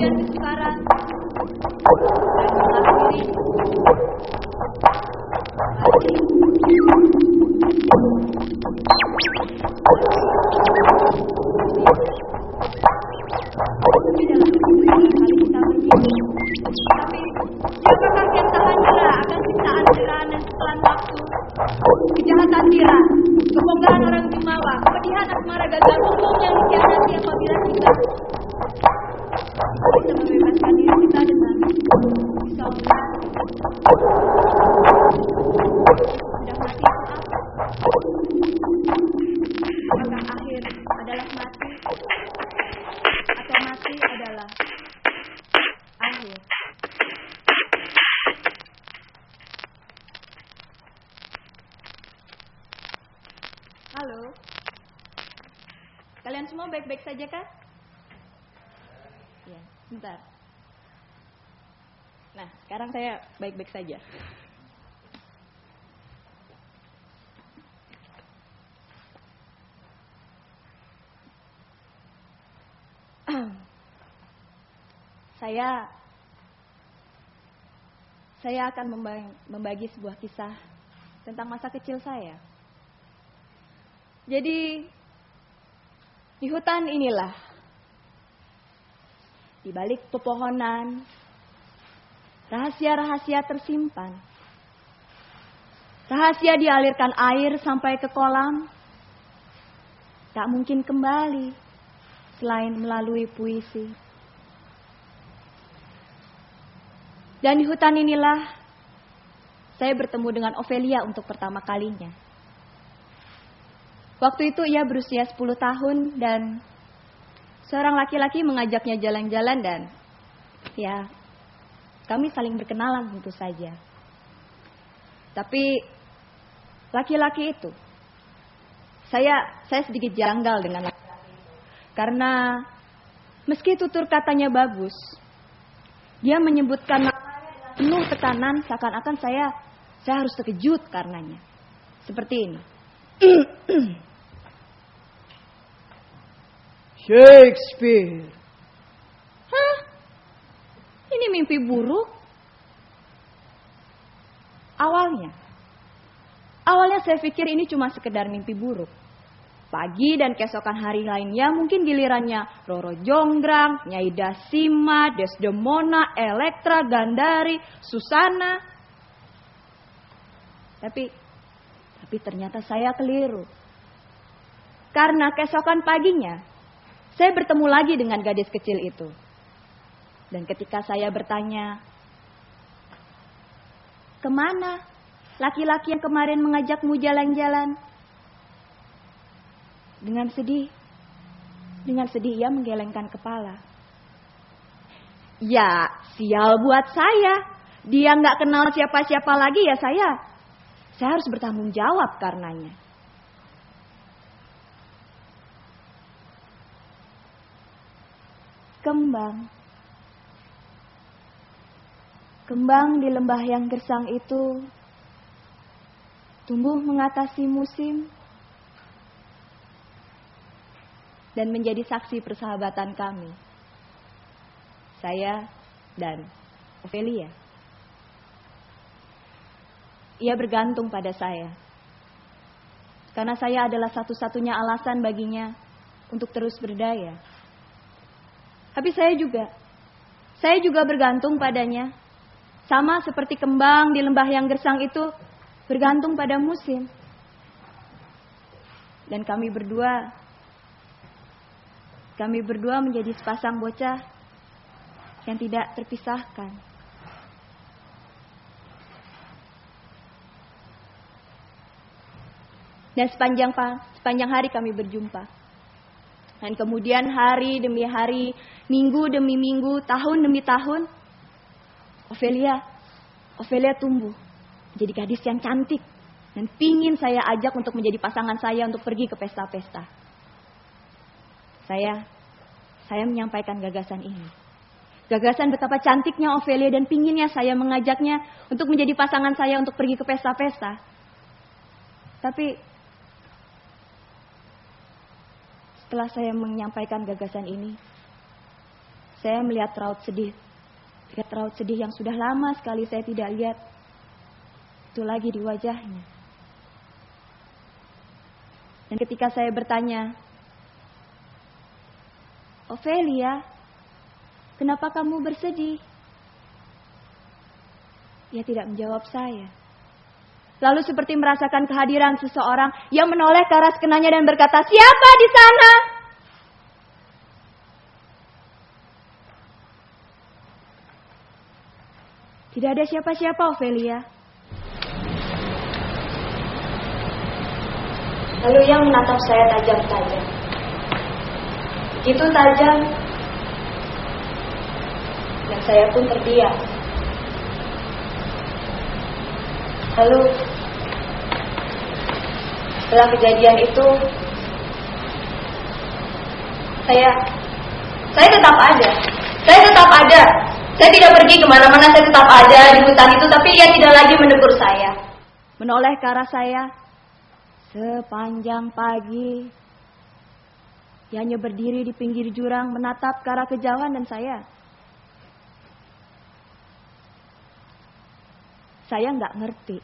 kemudian kesukaran, dan mengakhiri siapakah yang tahan nyerah akan siksaan cerahan dan setelan waktu? Kejahatan kira, kebongkahan orang jumawa, kepedihan asmara gagal umum yang dikhianati apabila kita bisa membebaskan diri kita dengan pisau berat. Sudah mati itu apa? Apakah akhir adalah mati? Atau mati adalah akhir? Halo, kalian semua baik-baik saja kan? Ya, bentar. Nah, sekarang saya baik-baik saja. Saya akan membagi sebuah kisah tentang masa kecil saya. Jadi, di hutan inilah, di balik pepohonan, rahasia-rahasia tersimpan. Rahasia dialirkan air sampai ke kolam, tak mungkin kembali selain melalui puisi. Dan di hutan inilah, saya bertemu dengan Ophelia untuk pertama kalinya. Waktu itu ia berusia 10 tahun dan seorang laki-laki mengajaknya jalan-jalan dan ya kami saling berkenalan tentu saja. Tapi laki-laki itu, saya sedikit janggal dengan laki-laki itu. Karena meski tutur katanya bagus, dia menyebutkan namanya penuh tekanan seakan-akan saya harus terkejut karenanya. Seperti ini. Shakespeare. Hah? Ini mimpi buruk? Awalnya saya pikir ini cuma sekedar mimpi buruk. Pagi dan keesokan hari lainnya mungkin gilirannya Roro Jonggrang, Nyai Dasima, Desdemona, Elektra, Gandari, Susana. Tapi ternyata saya keliru. Karena keesokan paginya saya bertemu lagi dengan gadis kecil itu. Dan ketika saya bertanya, "Kemana laki-laki yang kemarin mengajakmu jalan-jalan?" Dengan sedih ia menggelengkan kepala. Ya, sial buat saya. Dia nggak kenal siapa-siapa lagi ya saya harus bertanggung jawab karenanya. Kembang di lembah yang gersang itu tumbuh mengatasi musim dan menjadi saksi persahabatan kami, saya dan Ophelia. Ia bergantung pada saya karena saya adalah satu-satunya alasan baginya untuk terus berdaya. Tapi saya juga bergantung padanya. Sama seperti kembang di lembah yang gersang itu bergantung pada musim. Dan kami berdua menjadi sepasang bocah yang tidak terpisahkan. Dan sepanjang hari kami berjumpa. Dan kemudian hari demi hari, minggu demi minggu, tahun demi tahun, Ophelia tumbuh menjadi gadis yang cantik dan pingin saya ajak untuk menjadi pasangan saya untuk pergi ke pesta-pesta. Saya menyampaikan gagasan ini. Gagasan betapa cantiknya Ophelia dan pinginnya saya mengajaknya untuk menjadi pasangan saya untuk pergi ke pesta-pesta. Tapi setelah saya menyampaikan gagasan ini, Saya melihat raut sedih. Lihat raut sedih yang sudah lama sekali saya tidak lihat. Itu lagi di wajahnya. Dan ketika saya bertanya, Ofelia, kenapa kamu bersedih? Ia tidak menjawab saya. Lalu seperti merasakan kehadiran seseorang yang menoleh ke arah skenanya dan berkata, siapa di sana? Tidak ada siapa-siapa, Ofelia. Lalu ia menatap saya tajam-tajam. Begitu tajam. Dan saya pun terdiam. Lalu setelah kejadian itu saya tetap ada. Saya tidak pergi kemana-mana, saya tetap ada di hutan itu. Tapi ia tidak lagi menegur saya. Menoleh ke arah saya. Sepanjang pagi ia hanya berdiri di pinggir jurang menatap ke arah kejauhan dan saya nggak ngerti.